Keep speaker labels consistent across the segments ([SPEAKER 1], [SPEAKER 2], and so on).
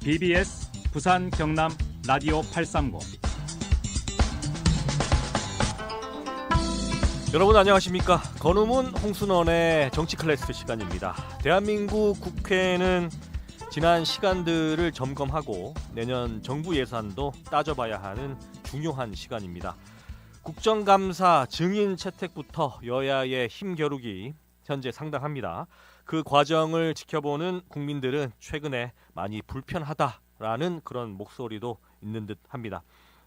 [SPEAKER 1] TBS 부산 경남 라디오 830.
[SPEAKER 2] 여러분 안녕하십니까? 건우문 홍순원의 정치 클래스 시간입니다. 대한민국 국회는 지난 시간들을 점검하고 내년 정부 예산도 따져봐야 하는 중요한 시간입니다. 국정감사 증인 채택부터 여야의 힘겨루기 현재 상당합니다. 그 과정을 지켜보는 국민들은 최근에 많이 불편하다라는 그런 목소리도 있는 듯합니다.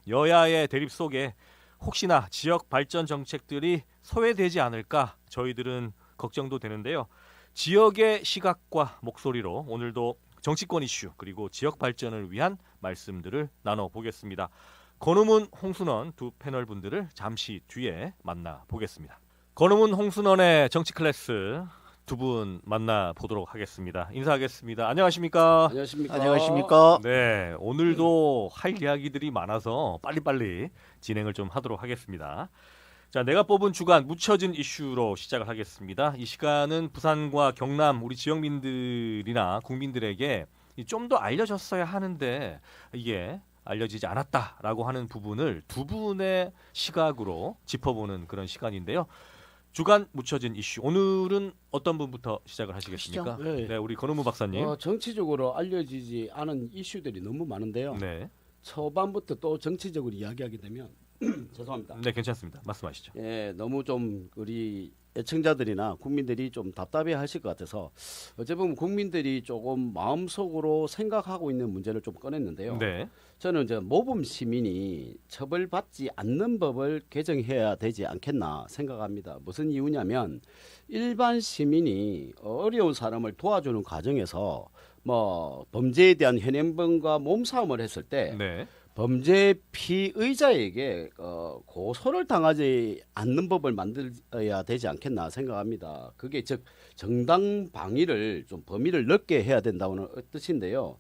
[SPEAKER 2] 여야의 대립 속에 혹시나 지역 발전 정책들이 소외되지 않을까 저희들은 걱정도 되는데요. 지역의 시각과 목소리로 오늘도 정치권 이슈 그리고 지역 발전을 위한 말씀들을 나눠보겠습니다. 건우문 홍순원 두 패널 분들을 잠시 뒤에 만나보겠습니다. 건우문 홍순원의 정치 클래스 두 분 만나보도록 하겠습니다. 인사하겠습니다. 안녕하십니까?
[SPEAKER 3] 안녕하십니까?
[SPEAKER 2] 네, 오늘도 할 이야기들이 많아서 빨리빨리 진행을 좀 하도록 하겠습니다. 자, 내가 뽑은 주간 묻혀진 이슈로 시작을 하겠습니다. 이 시간은 부산과 경남 우리 지역민들이나 국민들에게 좀 더 알려졌어야 하는데 이게 알려지지 않았다라고 하는 부분을 두 분의 시각으로 짚어보는 그런 시간인데요. 주간 묻혀진 이슈. 오늘은 어떤 분부터 시작을 하시겠습니까?
[SPEAKER 3] 네.
[SPEAKER 2] 우리 건우무 박사님.
[SPEAKER 3] 정치적으로 알려지지 않은 이슈들이 너무 많은데요.
[SPEAKER 2] 네.
[SPEAKER 3] 초반부터 또 정치적으로 이야기하게 되면 죄송합니다.
[SPEAKER 2] 네, 괜찮습니다. 말씀하시죠.
[SPEAKER 3] 예, 너무 좀 우리 애청자들이나 국민들이 좀 답답해하실 것 같아서 어찌 보면 국민들이 조금 마음속으로 생각하고 있는 문제를 좀 꺼냈는데요.
[SPEAKER 2] 네.
[SPEAKER 3] 저는 이제 모범 시민이 처벌받지 않는 법을 개정해야 되지 않겠나 생각합니다. 무슨 이유냐면 일반 시민이 어려운 사람을 도와주는 과정에서 뭐 범죄에 대한 현행범과 몸싸움을 했을 때
[SPEAKER 2] 네.
[SPEAKER 3] 범죄 피의자에게 고소를 당하지 않는 법을 만들어야 되지 않겠나 생각합니다. 그게 즉 정당 방위를 좀 범위를 넓게 해야 된다는 뜻인데요.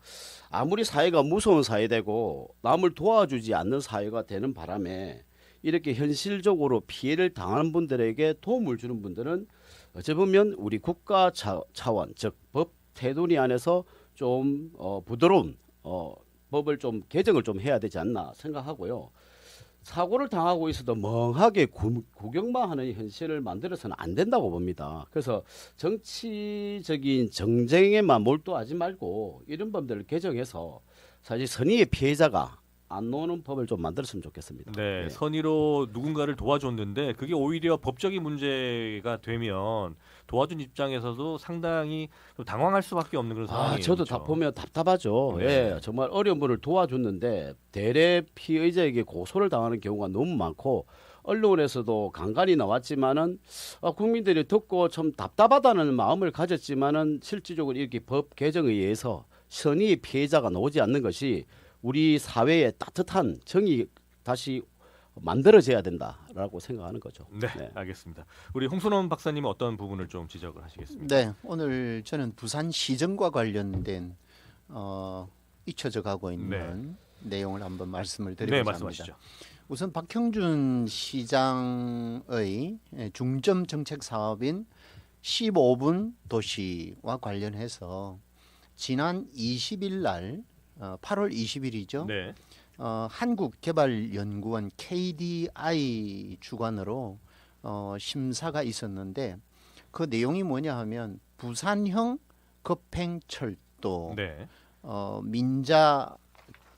[SPEAKER 3] 아무리 사회가 무서운 사회되고 남을 도와주지 않는 사회가 되는 바람에 이렇게 현실적으로 피해를 당하는 분들에게 도움을 주는 분들은 어찌 보면 우리 국가 차원 즉 법 테두리 안에서 좀 부드러운 법을 좀 개정을 좀 해야 되지 않나 생각하고요. 사고를 당하고 있어도 멍하게 구경만 하는 현실을 만들어서는 안 된다고 봅니다. 그래서 정치적인 정쟁에만 몰두하지 말고 이런 법들을 개정해서 사실 선의의 피해자가 안 나오는 법을 좀 만들었으면 좋겠습니다.
[SPEAKER 2] 네,
[SPEAKER 3] 예.
[SPEAKER 2] 선의로 누군가를 도와줬는데 그게 오히려 법적인 문제가 되면 도와준 입장에서도 상당히 좀 당황할 수밖에 없는 그런 상황이에요.
[SPEAKER 3] 저도
[SPEAKER 2] 그렇죠?
[SPEAKER 3] 보면 답답하죠.
[SPEAKER 2] 네.
[SPEAKER 3] 예, 정말 어려운 분을 도와줬는데 대래 피의자에게 고소를 당하는 경우가 너무 많고 언론에서도 간간히 나왔지만은 국민들이 듣고 좀 답답하다는 마음을 가졌지만은 실질적으로 이렇게 법 개정에 의해서 선의의 피해자가 나오지 않는 것이 우리 사회에 따뜻한 정이 다시 만들어져야 된다라고 생각하는 거죠.
[SPEAKER 2] 네, 알겠습니다. 우리 홍순원 박사님은 어떤 부분을 좀 지적을 하시겠습니까?
[SPEAKER 4] 네, 오늘 저는 부산 시정과 관련된 잊혀져 가고 있는 내용을 한번 말씀을 드리고자 합니다.
[SPEAKER 2] 말씀하시죠.
[SPEAKER 4] 우선 박형준 시장의 중점 정책 사업인 15분 도시와 관련해서 지난 20일 날 8월 20일이죠.
[SPEAKER 2] 네.
[SPEAKER 4] 한국개발연구원 KDI 주관으로 심사가 있었는데 그 내용이 뭐냐 하면 부산형 급행철도
[SPEAKER 2] 네.
[SPEAKER 4] 민자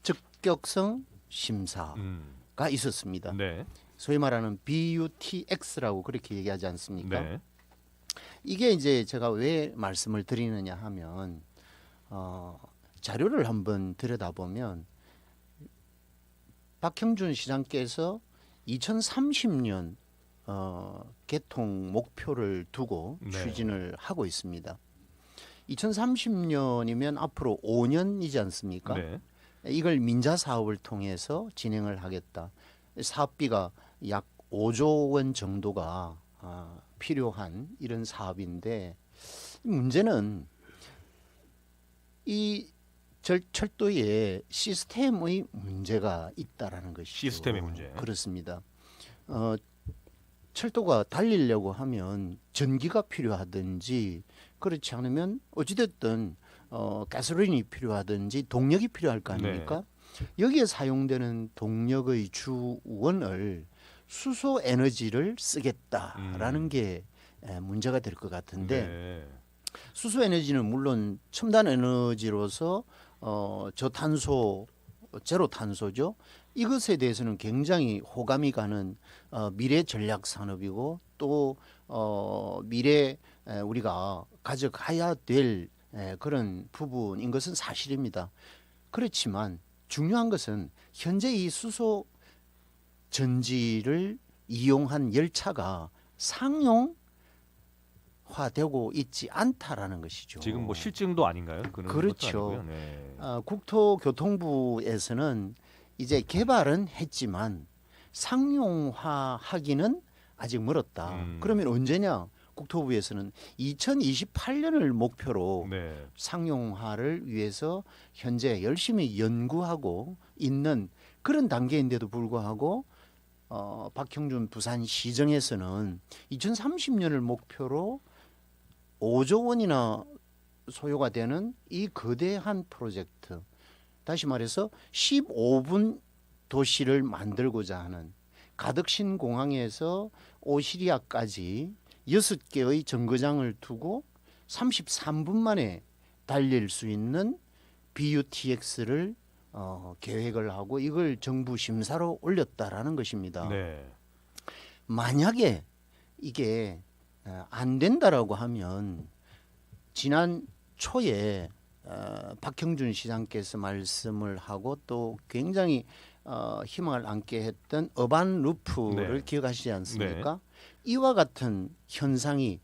[SPEAKER 4] 적격성 심사가 있었습니다.
[SPEAKER 2] 네.
[SPEAKER 4] 소위 말하는 BUTX라고 그렇게 얘기하지 않습니까?
[SPEAKER 2] 네.
[SPEAKER 4] 이게 이제 제가 왜 말씀을 드리느냐 하면 자료를 한번 들여다보면 박형준 시장께서 2030년 개통 목표를 두고 추진을 하고 있습니다. 2030년이면 앞으로 5년이지 않습니까?
[SPEAKER 2] 네.
[SPEAKER 4] 이걸 민자 사업을 통해서 진행을 하겠다. 사업비가 약 5조 원 정도가 필요한 이런 사업인데 문제는 이 철도에 시스템의 문제가 있다라는 것이죠.
[SPEAKER 2] 시스템의 문제.
[SPEAKER 4] 그렇습니다. 철도가 달리려고 하면 전기가 필요하든지 그렇지 않으면 어찌됐든 가솔린이 필요하든지 동력이 필요할 거 아닙니까? 여기에 사용되는 동력의 주원을 수소 에너지를 쓰겠다라는 게 문제가 될 것 같은데 수소 에너지는 물론 첨단 에너지로서 저탄소 제로 탄소죠. 이것에 대해서는 굉장히 호감이 가는 미래 전략 산업이고 또 미래 우리가 가져가야 될 그런 부분인 것은 사실입니다. 그렇지만 중요한 것은 현재 이 수소 전지를 이용한 열차가 상용화되고 있지 않다라는 것이죠.
[SPEAKER 2] 지금 뭐 실증도 아닌가요?
[SPEAKER 4] 그렇죠. 국토교통부에서는 이제 개발은 했지만 상용화하기는 아직 멀었다. 그러면 언제냐? 국토부에서는 2028년을 목표로 상용화를 위해서 현재 열심히 연구하고 있는 그런 단계인데도 불구하고 박형준 부산시정에서는 2030년을 목표로 5조 원이나 소요가 되는 이 거대한 프로젝트, 다시 말해서 15분 도시를 만들고자 하는 가덕신 공항에서 오시리아까지 6개의 정거장을 두고 33분 만에 달릴 수 있는 BUTX를 계획을 하고 이걸 정부 심사로 올렸다라는 것입니다. 만약에 이게 안 된다라고 하면 지난 초에 박형준 시장께서 말씀을 하고 또 굉장히 희망을 안게 했던 어반 루프를 기억하시지 않습니까? 이와 같은 현상이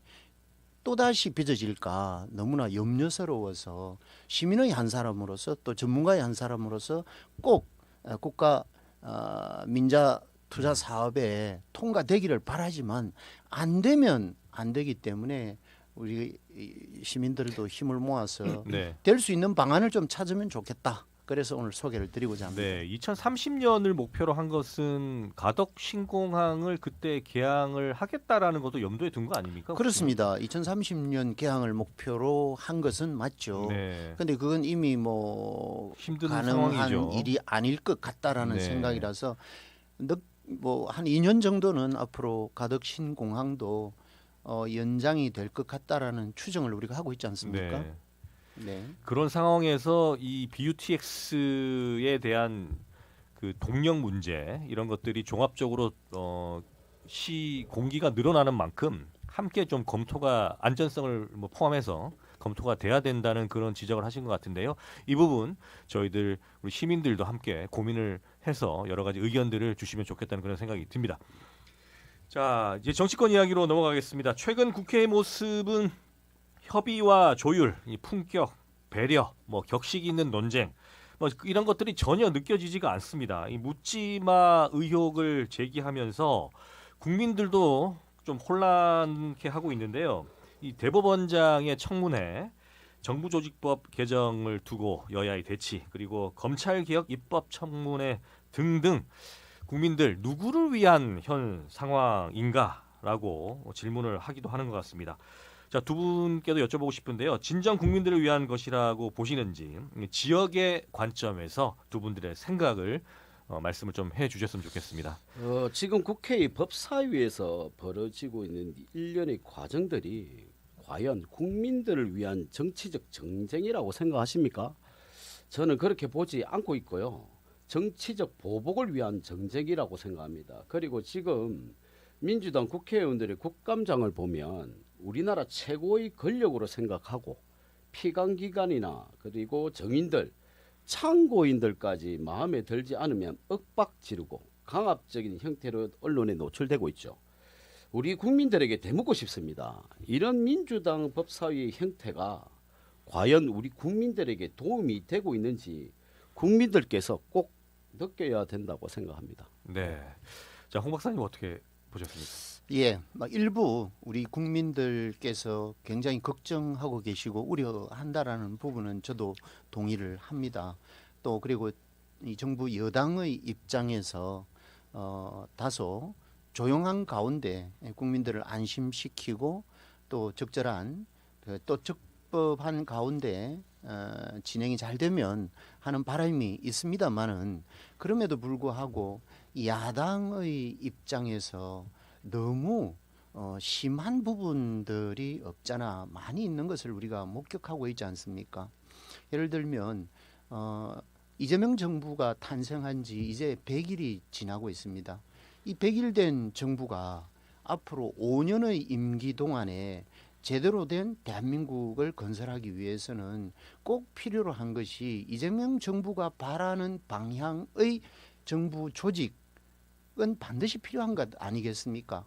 [SPEAKER 4] 또다시 빚어질까 너무나 염려스러워서 시민의 한 사람으로서 또 전문가의 한 사람으로서 꼭 국가 민자 투자 사업에 통과되기를 바라지만 안 되면 안 되기 때문에 우리 시민들도 힘을 모아서 될 수 있는 방안을 좀 찾으면 좋겠다. 그래서 오늘 소개를 드리고자 합니다.
[SPEAKER 2] 2030년을 목표로 한 것은 가덕 신공항을 그때 개항을 하겠다라는 것도 염두에 둔 거 아닙니까?
[SPEAKER 4] 그렇습니다. 2030년 개항을 목표로 한 것은 맞죠. 그런데 그건 이미 뭐
[SPEAKER 2] 힘든
[SPEAKER 4] 가능한
[SPEAKER 2] 상황이죠.
[SPEAKER 4] 일이 아닐 것 같다라는 생각이라서 뭐 한 2년 정도는 앞으로 가덕 신공항도 연장이 될 것 같다라는 추정을 우리가 하고 있지 않습니까?
[SPEAKER 2] 그런 상황에서 이 BUTX에 대한 그 동력 문제 이런 것들이 종합적으로 시 공기가 늘어나는 만큼 함께 좀 검토가 안전성을 뭐 포함해서 검토가 돼야 된다는 그런 지적을 하신 것 같은데요. 이 부분 저희들 우리 시민들도 함께 고민을 해서 여러 가지 의견들을 주시면 좋겠다는 그런 생각이 듭니다. 자, 이제 정치권 이야기로 넘어가겠습니다. 최근 국회의 모습은 협의와 조율, 이 품격, 배려, 뭐 격식 있는 논쟁, 뭐 이런 것들이 전혀 느껴지지가 않습니다. 이 묻지마 의혹을 제기하면서 국민들도 좀 혼란케 하고 있는데요. 이 대법원장의 청문회, 정부조직법 개정을 두고 여야의 대치, 그리고 검찰개혁 입법 청문회 등등 국민들 누구를 위한 현 상황인가라고 질문을 하기도 하는 것 같습니다. 자, 두 분께도 여쭤보고 싶은데요. 진정 국민들을 위한 것이라고 보시는지 지역의 관점에서 두 분들의 생각을 말씀을 좀 해주셨으면 좋겠습니다.
[SPEAKER 3] 지금 국회의 법사위에서 벌어지고 있는 일련의 과정들이 과연 국민들을 위한 정치적 정쟁이라고 생각하십니까? 저는 그렇게 보지 않고 있고요. 정치적 보복을 위한 정쟁이라고 생각합니다. 그리고 지금 민주당 국회의원들의 국감장을 보면 우리나라 최고의 권력으로 생각하고 피감기관이나 그리고 정인들, 참고인들까지 마음에 들지 않으면 윽박 지르고 강압적인 형태로 언론에 노출되고 있죠. 우리 국민들에게 되묻고 싶습니다. 이런 민주당 법사위의 형태가 과연 우리 국민들에게 도움이 되고 있는지 국민들께서 꼭 느껴야 된다고 생각합니다.
[SPEAKER 2] 자, 홍 박사님 어떻게 보셨습니까?
[SPEAKER 4] 일부 우리 국민들께서 굉장히 걱정하고 계시고 우려한다라는 부분은 저도 동의를 합니다. 또 그리고 이 정부 여당의 입장에서 다소 조용한 가운데 국민들을 안심시키고 또 적절한 또 적법한 가운데 진행이 잘 되면 하는 바람이 있습니다만은 그럼에도 불구하고 야당의 입장에서 너무 심한 부분들이 없잖아 많이 있는 것을 우리가 목격하고 있지 않습니까? 예를 들면 이재명 정부가 탄생한 지 이제 100일이 지나고 있습니다. 이 100일 된 정부가 앞으로 5년의 임기 동안에 제대로 된 대한민국을 건설하기 위해서는 꼭 필요로 한 것이 이재명 정부가 바라는 방향의 정부 조직은 반드시 필요한 것 아니겠습니까?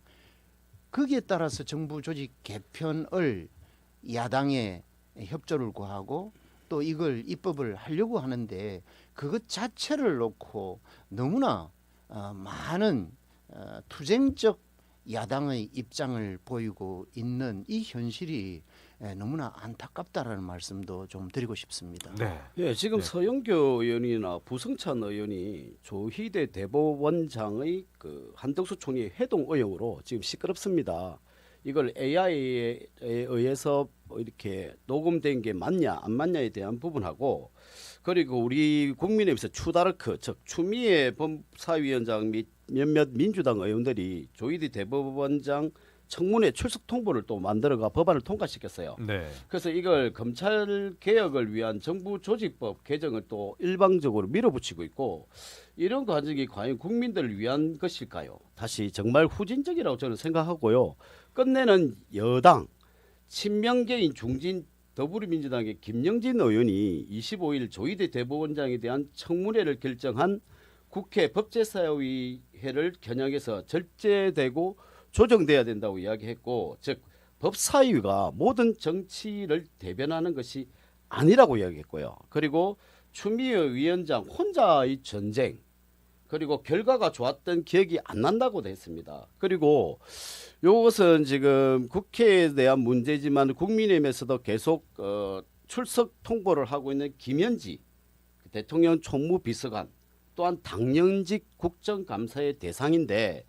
[SPEAKER 4] 거기에 따라서 정부 조직 개편을 야당에 협조를 구하고 또 이걸 입법을 하려고 하는데 그것 자체를 놓고 너무나 많은 투쟁적 야당의 입장을 보이고 있는 이 현실이 너무나 안타깝다라는 말씀도 좀 드리고 싶습니다.
[SPEAKER 2] 네.
[SPEAKER 3] 예, 지금
[SPEAKER 2] 네.
[SPEAKER 3] 서영교 의원이나 부승찬 의원이 조희대 대법원장의 그 한덕수 총리 회동 의혹으로 지금 시끄럽습니다. 이걸 AI에 의해서 이렇게 녹음된 게 맞냐 안 맞냐에 대한 부분하고 그리고 우리 국민의힘에서 추다르크 즉 추미애 법사위원장 및 몇몇 민주당 의원들이 조희대 대법원장 청문회 출석 통보를 또 만들어가 법안을 통과시켰어요.
[SPEAKER 2] 네.
[SPEAKER 3] 그래서 이걸 검찰 개혁을 위한 정부 조직법 개정을 또 일방적으로 밀어붙이고 있고 이런 과정이 과연 국민들을 위한 것일까요? 다시 정말 후진적이라고 저는 생각하고요. 끝내는 여당 친명계인 중진 더불어민주당의 김영진 의원이 25일 조희대 대법원장에 대한 청문회를 결정한 국회 법제사위회를 겨냥해서 절제되고 조정돼야 된다고 이야기했고 즉 법사위가 모든 정치를 대변하는 것이 아니라고 이야기했고요. 그리고 추미애 위원장 혼자의 전쟁 그리고 결과가 좋았던 기억이 안 난다고도 했습니다. 그리고 이것은 지금 국회에 대한 문제지만 국민의힘에서도 계속 출석 통보를 하고 있는 김현지 대통령 총무비서관 또한 당연직 국정감사의 대상인데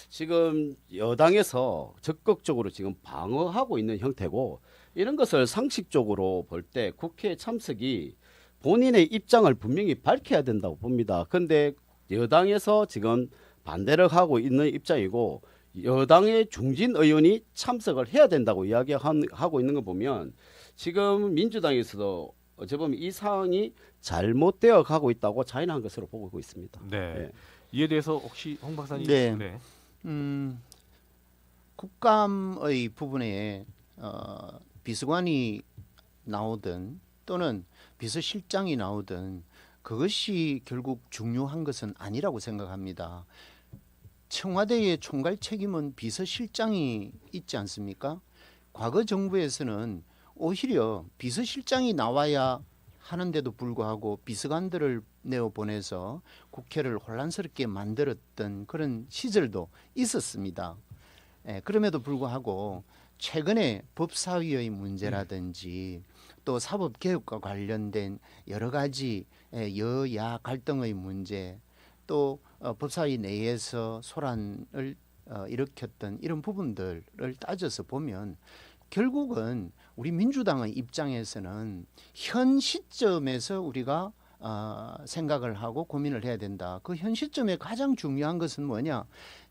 [SPEAKER 3] 지금 여당에서 적극적으로 지금 방어하고 있는 형태고 이런 것을 상식적으로 볼 때 국회 참석이 본인의 입장을 분명히 밝혀야 된다고 봅니다. 그런데 여당에서 지금 반대를 하고 있는 입장이고 여당의 중진 의원이 참석을 해야 된다고 이야기하고 있는 거 보면 지금 민주당에서도 어찌 보면 이 상황이 잘못되어 가고 있다고 자인한 것으로 보고 있습니다.
[SPEAKER 2] 네.
[SPEAKER 3] 네.
[SPEAKER 2] 이에 대해서 혹시 홍 박사님
[SPEAKER 4] 네. 국감의 부분에 비서관이 나오든 또는 비서실장이 나오든 그것이 결국 중요한 것은 아니라고 생각합니다. 청와대의 총괄 책임은 비서실장이 있지 않습니까? 과거 정부에서는 오히려 비서실장이 나와야 하는데도 불구하고 비서관들을 내어보내서 국회를 혼란스럽게 만들었던 그런 시절도 있었습니다. 그럼에도 불구하고 최근에 법사위의 문제라든지 또 사법개혁과 관련된 여러 가지 여야 갈등의 문제 또 법사위 내에서 소란을 일으켰던 이런 부분들을 따져서 보면 결국은 우리 민주당의 입장에서는 현 시점에서 우리가 생각을 하고 고민을 해야 된다. 그 현 시점에 가장 중요한 것은 뭐냐?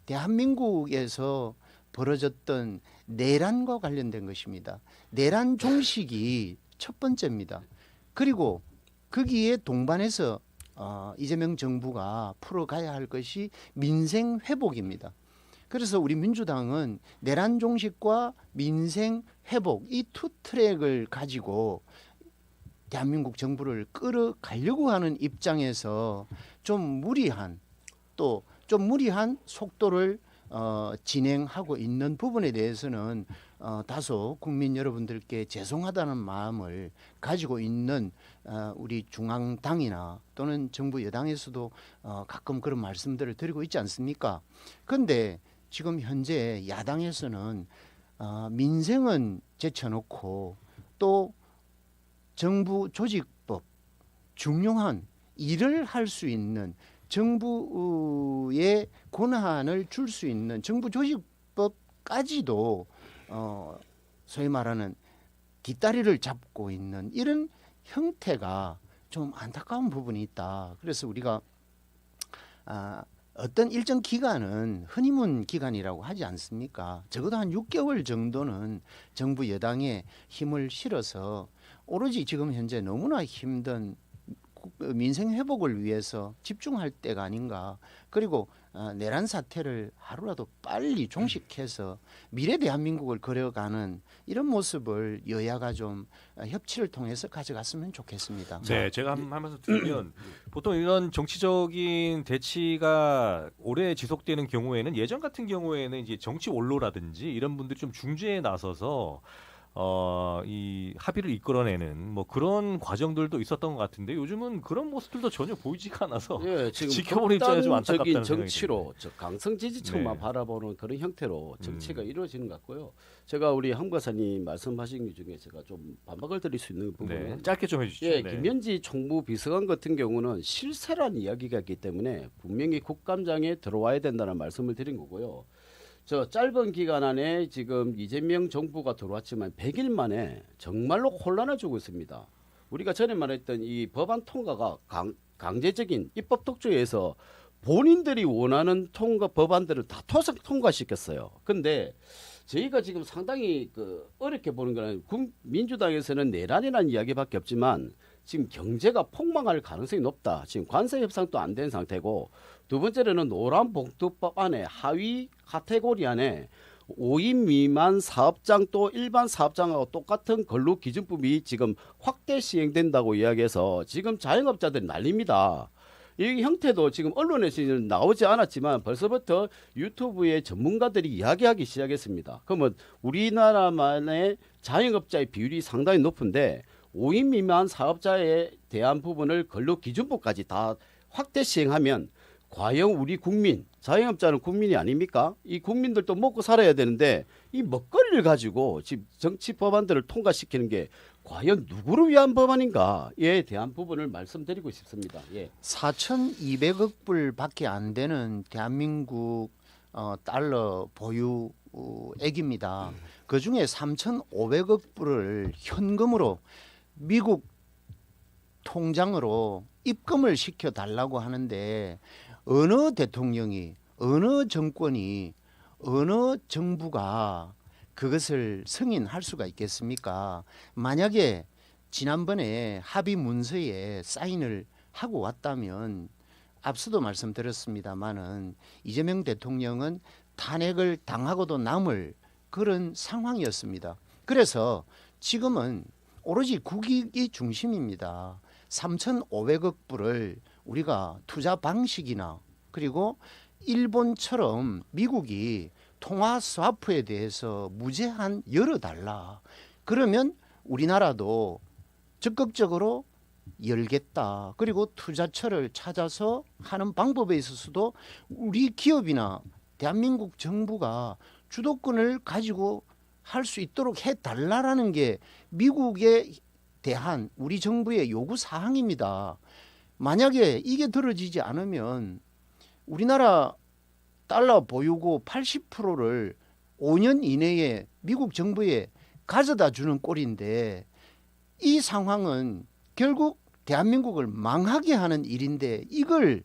[SPEAKER 4] 대한민국에서 벌어졌던 내란과 관련된 것입니다. 내란 종식이 첫 번째입니다. 그리고 거기에 동반해서 이재명 정부가 풀어가야 할 것이 민생 회복입니다. 그래서 우리 민주당은 내란 종식과 민생 회복 이 투 트랙을 가지고 대한민국 정부를 끌어가려고 하는 입장에서 좀 무리한 속도를 진행하고 있는 부분에 대해서는 다소 국민 여러분들께 죄송하다는 마음을 가지고 있는 우리 중앙당이나 또는 정부 여당에서도 가끔 그런 말씀들을 드리고 있지 않습니까? 그런데 지금 현재 야당에서는 민생은 제쳐놓고 또 정부 조직법 중요한 일을 할 수 있는 정부의 권한을 줄 수 있는 정부 조직법까지도 소위 말하는 뒷다리를 잡고 있는 이런 형태가 좀 안타까운 부분이 있다. 그래서 우리가 어떤 일정 기간은 허니문 기간이라고 하지 않습니까? 적어도 한 6개월 정도는 정부 여당에 힘을 실어서 오로지 지금 현재 너무나 힘든 민생 회복을 위해서 집중할 때가 아닌가. 그리고 내란 사태를 하루라도 빨리 종식해서 미래 대한민국을 그려가는 이런 모습을 여야가 좀 협치를 통해서 가져갔으면 좋겠습니다.
[SPEAKER 2] 네, 제가 한 말씀 드리면 보통 이런 정치적인 대치가 오래 지속되는 경우에는 예전 같은 경우에는 이제 정치 원로라든지 이런 분들이 좀 중재에 나서서 이 합의를 이끌어내는 뭐 그런 과정들도 있었던 것 같은데 요즘은 그런 모습들도 전혀 보이지가 않아서
[SPEAKER 3] 지금
[SPEAKER 2] 지켜보는 입장에서 좀 안타깝다는
[SPEAKER 3] 극단적인
[SPEAKER 2] 생각이
[SPEAKER 3] 정치로 강성 지지층만
[SPEAKER 2] 네.
[SPEAKER 3] 바라보는 그런 형태로 정치가 이루어지는 것 같고요. 제가 우리 함 과사님 말씀하신 것 중에 제가 좀 반박을 드릴 수 있는 부분은
[SPEAKER 2] 네, 짧게 좀 해주시죠.
[SPEAKER 3] 예,
[SPEAKER 2] 네.
[SPEAKER 3] 김현지 총무 비서관 같은 경우는 실세란 이야기가 있기 때문에 분명히 국감장에 들어와야 된다는 말씀을 드린 거고요. 저 짧은 기간 안에 지금 이재명 정부가 들어왔지만 100일 만에 정말로 혼란을 주고 있습니다. 우리가 전에 말했던 이 법안 통과가 강제적인 입법 독주에서 본인들이 원하는 법안들을 다 통과시켰어요. 근데 저희가 지금 상당히 어렵게 보는 거는 민주당에서는 내란이라는 이야기밖에 없지만 지금 경제가 폭망할 가능성이 높다. 지금 관세 협상도 안 된 상태고 두 번째로는 노란봉투법 안에 하위 카테고리 안에 5인 미만 사업장 또 일반 사업장하고 똑같은 근로기준법이 지금 확대 시행된다고 이야기해서 지금 자영업자들이 난립니다. 이 형태도 지금 언론에서는 나오지 않았지만 벌써부터 유튜브에 전문가들이 이야기하기 시작했습니다. 그러면 우리나라만의 자영업자의 비율이 상당히 높은데 5인 미만 사업자에 대한 부분을 근로기준법까지 다 확대 시행하면 과연 우리 국민, 자영업자는 국민이 아닙니까? 이 국민들도 먹고 살아야 되는데 이 먹거리를 가지고 지금 정치 법안들을 통과시키는 게 과연 누구를 위한 법안인가에 대한 부분을 말씀드리고 싶습니다. 예.
[SPEAKER 4] 4,200억 불밖에 안 되는 대한민국 달러 보유액입니다. 그중에 3,500억 불을 현금으로 미국 통장으로 입금을 시켜달라고 하는데 어느 대통령이, 어느 정권이, 어느 정부가 그것을 승인할 수가 있겠습니까? 만약에 지난번에 합의 문서에 사인을 하고 왔다면 앞서도 말씀드렸습니다마는 이재명 대통령은 탄핵을 당하고도 남을 그런 상황이었습니다. 그래서 지금은 오로지 국익이 중심입니다. 3,500억 불을 우리가 투자 방식이나 그리고 일본처럼 미국이 통화 스와프에 대해서 무제한 열어달라. 그러면 우리나라도 적극적으로 열겠다. 그리고 투자처를 찾아서 하는 방법에 있어서도 우리 기업이나 대한민국 정부가 주도권을 가지고 할 수 있도록 해달라는 게 미국에 대한 우리 정부의 요구 사항입니다. 만약에 이게 들어지지 않으면 우리나라 달러 보유고 80%를 5년 이내에 미국 정부에 가져다 주는 꼴인데 이 상황은 결국 대한민국을 망하게 하는 일인데 이걸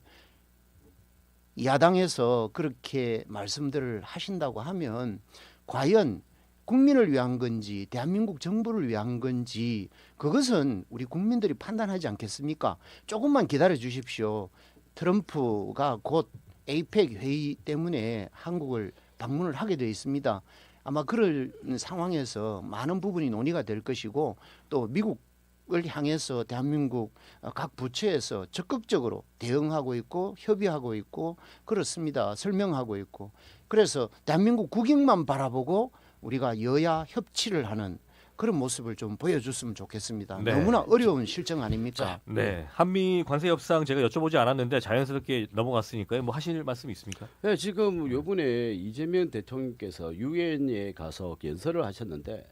[SPEAKER 4] 야당에서 그렇게 말씀들을 하신다고 하면 과연 국민을 위한 건지 대한민국 정부를 위한 건지 그것은 우리 국민들이 판단하지 않겠습니까? 조금만 기다려 주십시오. 트럼프가 곧 에이펙 회의 때문에 한국을 방문을 하게 되어 있습니다. 아마 그럴 상황에서 많은 부분이 논의가 될 것이고 또 미국을 향해서 대한민국 각 부처에서 적극적으로 대응하고 있고 협의하고 있고 그렇습니다. 설명하고 있고 그래서 대한민국 국익만 바라보고 우리가 여야 협치를 하는 그런 모습을 좀 보여줬으면 좋겠습니다.
[SPEAKER 2] 네.
[SPEAKER 4] 너무나 어려운 실정 아닙니까?
[SPEAKER 2] 네, 한미 관세 협상 제가 여쭤보지 않았는데 자연스럽게 넘어갔으니까요. 뭐 하실 말씀 있습니까?
[SPEAKER 3] 네, 지금 요번에 이재명 대통령께서 유엔에 가서 연설을 하셨는데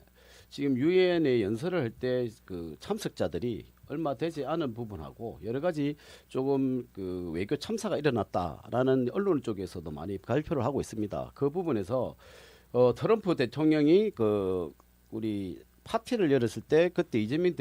[SPEAKER 3] 지금 유엔에 연설을 할 때 그 참석자들이 얼마 되지 않은 부분하고 여러 가지 조금 그 외교 참사가 일어났다라는 언론 쪽에서도 많이 발표를 하고 있습니다. 그 부분에서 트럼프 대통령이 우리 파티를 열었을 때 그때 이재명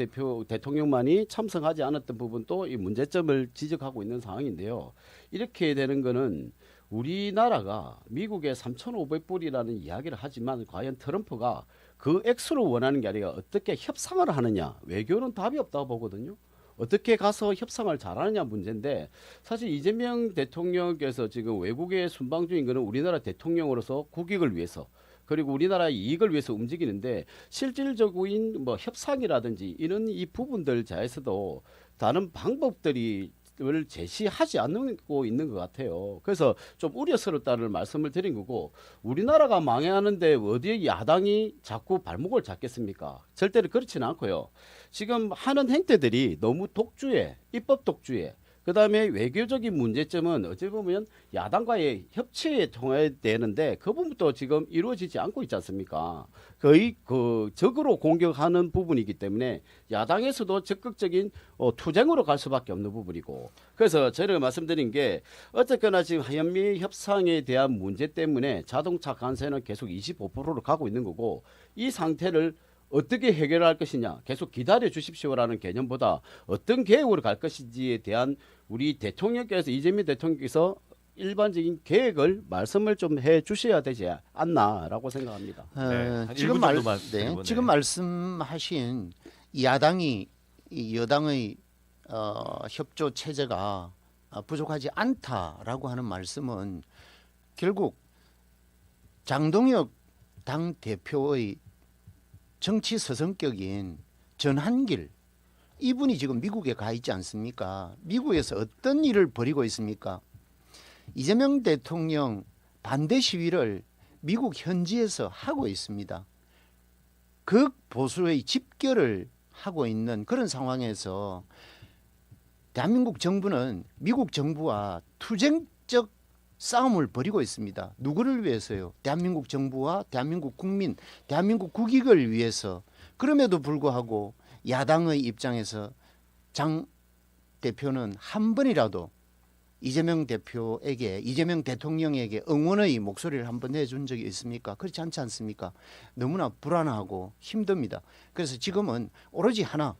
[SPEAKER 3] 대통령만이 참석하지 않았던 부분도 이 문제점을 지적하고 있는 상황인데요. 이렇게 되는 거는 우리나라가 미국의 3,500불이라는 이야기를 하지만 과연 트럼프가 그 액수를 원하는 게 아니라 어떻게 협상을 하느냐, 외교는 답이 없다고 보거든요. 어떻게 가서 협상을 잘하느냐 문제인데, 사실 이재명 대통령께서 지금 외국에 순방 중인 거는 우리나라 대통령으로서 국익을 위해서, 그리고 우리나라의 이익을 위해서 움직이는데, 실질적인 뭐 협상이라든지 이런 이 부분들 자에서도 다른 방법들이 을 제시하지 않고 있는 것 같아요. 그래서 좀 우려스럽다는 말씀을 드린 거고, 우리나라가 망해하는데 어디에 야당이 자꾸 발목을 잡겠습니까? 절대로 그렇지는 않고요. 지금 하는 행태들이 너무 독주에, 입법 독주에, 그 다음에 외교적인 문제점은 어찌 보면 야당과의 협치에 통해야 되는데 그 부분도 지금 이루어지지 않고 있지 않습니까? 거의 그 적으로 공격하는 부분이기 때문에 야당에서도 적극적인 투쟁으로 갈 수밖에 없는 부분이고, 그래서 저희가 말씀드린 게 어쨌거나 지금 한미 협상에 대한 문제 때문에 자동차 관세는 계속 25%로 가고 있는 거고, 이 상태를 어떻게 해결할 것이냐, 계속 기다려 주십시오라는 개념보다 어떤 계획으로 갈 것인지에 대한 우리 대통령께서, 이재명 대통령께서 일반적인 계획을 말씀을 좀 해 주셔야 되지 않나라고 생각합니다.
[SPEAKER 2] 한
[SPEAKER 4] 지금
[SPEAKER 2] 1분 정도만 드리고,
[SPEAKER 4] 지금 말씀하신 야당이 이 여당의 협조 체제가 부족하지 않다라고 하는 말씀은 결국 장동혁 당 대표의 정치 서성격인 전한길, 이분이 지금 미국에 가 있지 않습니까? 미국에서 어떤 일을 벌이고 있습니까? 이재명 대통령 반대 시위를 미국 현지에서 하고 있습니다. 극보수의 집결을 하고 있는 그런 상황에서 대한민국 정부는 미국 정부와 투쟁적 싸움을 벌이고 있습니다. 누구를 위해서요? 대한민국 정부와 대한민국 국민, 대한민국 국익을 위해서. 그럼에도 불구하고 야당의 입장에서 장 대표는 한 번이라도 이재명 대표에게, 이재명 대통령에게 응원의 목소리를 한번 내준 적이 있습니까? 그렇지 않지 않습니까? 너무나 불안하고 힘듭니다. 그래서 지금은 오로지 하나,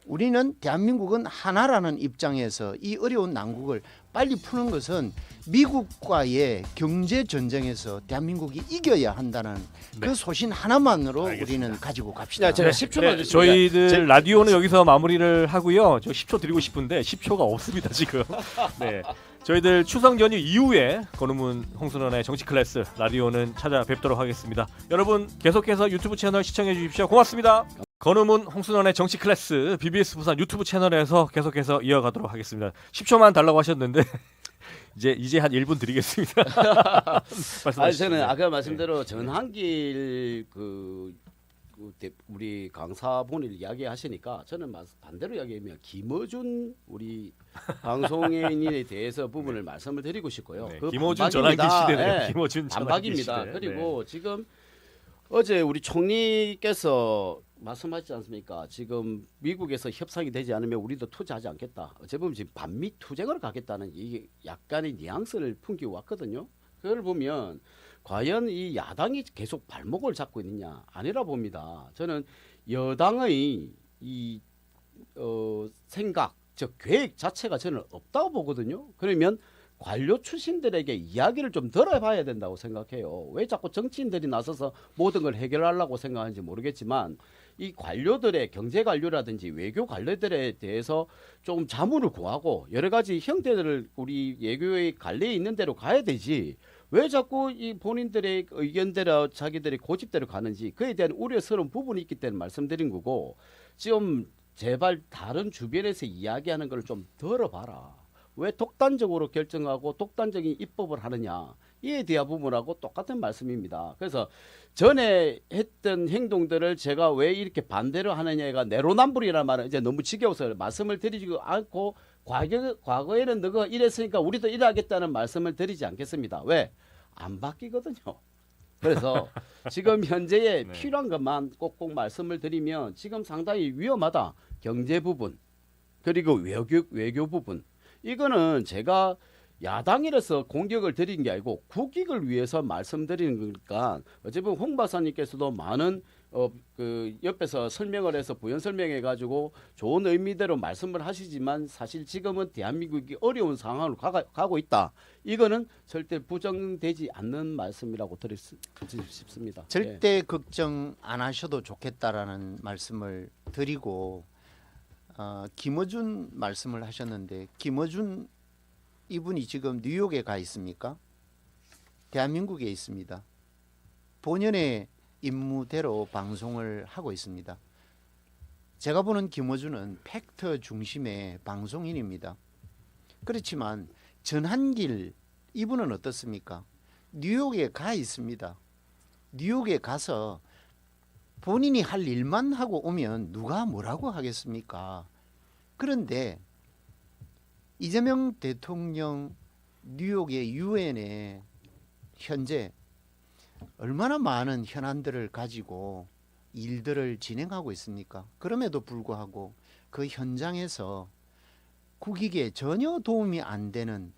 [SPEAKER 4] 우리는 대한민국은 하나라는 입장에서 이 어려운 난국을 빨리 푸는 것은 미국과의 경제 전쟁에서 대한민국이 이겨야 한다는 그 소신 하나만으로
[SPEAKER 2] 알겠습니다.
[SPEAKER 4] 우리는 가지고 갑시다.
[SPEAKER 3] 제가 10초만
[SPEAKER 2] 네, 저희들 라디오는 여기서 마무리를 하고요. 저 10초 드리고 싶은데 10초가 없습니다 지금. 네, 저희들 추석 연휴 이후에 권우문 홍순원의 정치 클래스 라디오는 찾아뵙도록 하겠습니다. 여러분 계속해서 유튜브 채널 시청해 주십시오. 고맙습니다. 권우문 홍순원의 정치 클래스 BBS 부산 유튜브 채널에서 계속해서 이어가도록 하겠습니다. 10초만 달라고 하셨는데 이제 한 1분 드리겠습니다.
[SPEAKER 3] 아니, 저는 아까 말씀대로 전한길 우리 강사 본인 이야기하시니까 저는 반대로 이야기하면 김어준 우리 방송인에 대해서 부분을 말씀을 드리고 싶고요.
[SPEAKER 2] 네,
[SPEAKER 3] 그
[SPEAKER 2] 김어준
[SPEAKER 3] 반박입니다.
[SPEAKER 2] 전환기 시대네요.
[SPEAKER 3] 네,
[SPEAKER 2] 김어준 전환기
[SPEAKER 3] 반박입니다.
[SPEAKER 2] 시대.
[SPEAKER 3] 그리고 지금 어제 우리 총리께서 말씀하시지 않습니까? 지금 미국에서 협상이 되지 않으면 우리도 투자하지 않겠다. 어찌 보면 지금 반미 투쟁을 가겠다는 이게 약간의 뉘앙스를 풍기고 왔거든요. 그걸 보면 과연 이 야당이 계속 발목을 잡고 있느냐? 아니라 봅니다. 저는 여당의 이 생각, 즉 계획 자체가 저는 없다고 보거든요. 그러면 관료 출신들에게 이야기를 좀 들어봐야 된다고 생각해요. 왜 자꾸 정치인들이 나서서 모든 걸 해결하려고 생각하는지 모르겠지만 이 관료들의 경제 관료라든지 외교 관료들에 대해서 좀 자문을 구하고 여러 가지 형태들을 우리 외교의 관리에 있는 대로 가야 되지, 왜 자꾸 이 본인들의 의견대로 자기들의 고집대로 가는지 그에 대한 우려스러운 부분이 있기 때문에 말씀드린 거고, 지금 제발 다른 주변에서 이야기하는 걸 좀 들어봐라. 왜 독단적으로 결정하고 독단적인 입법을 하느냐, 이에 대한 부분하고 똑같은 말씀입니다. 그래서 전에 했던 행동들을 제가 왜 이렇게 반대로 하느냐가 내로남불이라는 말은 이제 너무 지겨워서 말씀을 드리지 않고, 과거에는 너가 이랬으니까 우리도 이래야겠다는 말씀을 드리지 않겠습니다. 왜? 안 바뀌거든요. 그래서 지금 현재에
[SPEAKER 2] 네.
[SPEAKER 3] 필요한 것만 꼭꼭 말씀을 드리면 지금 상당히 위험하다. 경제 부분, 그리고 외교 부분. 이거는 제가 야당이라서 공격을 드린 게 아니고 국익을 위해서 말씀드리는 거니까, 어쨌든 홍 박사님께서도 많은 그 옆에서 설명을 해서 부연 설명해 가지고 좋은 의미대로 말씀을 하시지만 사실 지금은 대한민국이 어려운 상황으로 가고 있다. 이거는 절대 부정되지 않는 말씀이라고 드리고 싶습니다.
[SPEAKER 4] 절대 걱정 안 하셔도 좋겠다라는 말씀을 드리고 김어준 말씀을 하셨는데 김어준 이분이 지금 뉴욕에 가 있습니까? 대한민국에 있습니다. 본연의 임무대로 방송을 하고 있습니다. 제가 보는 김어준은 팩트 중심의 방송인입니다. 그렇지만 전한길 이분은 어떻습니까? 뉴욕에 가 있습니다. 뉴욕에 가서 본인이 할 일만 하고 오면 누가 뭐라고 하겠습니까? 그런데 이재명 대통령 뉴욕의 유엔에 현재 얼마나 많은 현안들을 가지고 일들을 진행하고 있습니까? 그럼에도 불구하고 그 현장에서 국익에 전혀 도움이 안 되는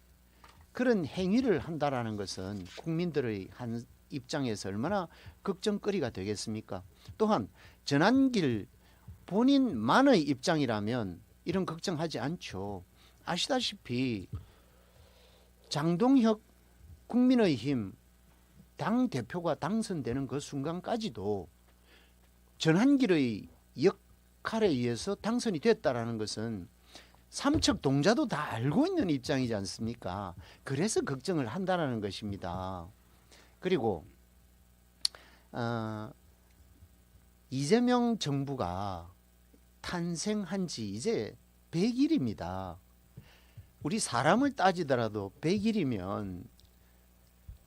[SPEAKER 4] 그런 행위를 한다라는 것은 국민들의 한 입장에서 얼마나 걱정거리가 되겠습니까? 또한 전한길 본인만의 입장이라면 이런 걱정하지 않죠. 아시다시피 장동혁 국민의힘 당대표가 당선되는 그 순간까지도 전한길의 역할에 의해서 당선이 됐다라는 것은 삼척 동자도 다 알고 있는 입장이지 않습니까? 그래서 걱정을 한다는 것입니다. 그리고 이재명 정부가 탄생한 지 이제 100일입니다. 우리 사람을 따지더라도 100일이면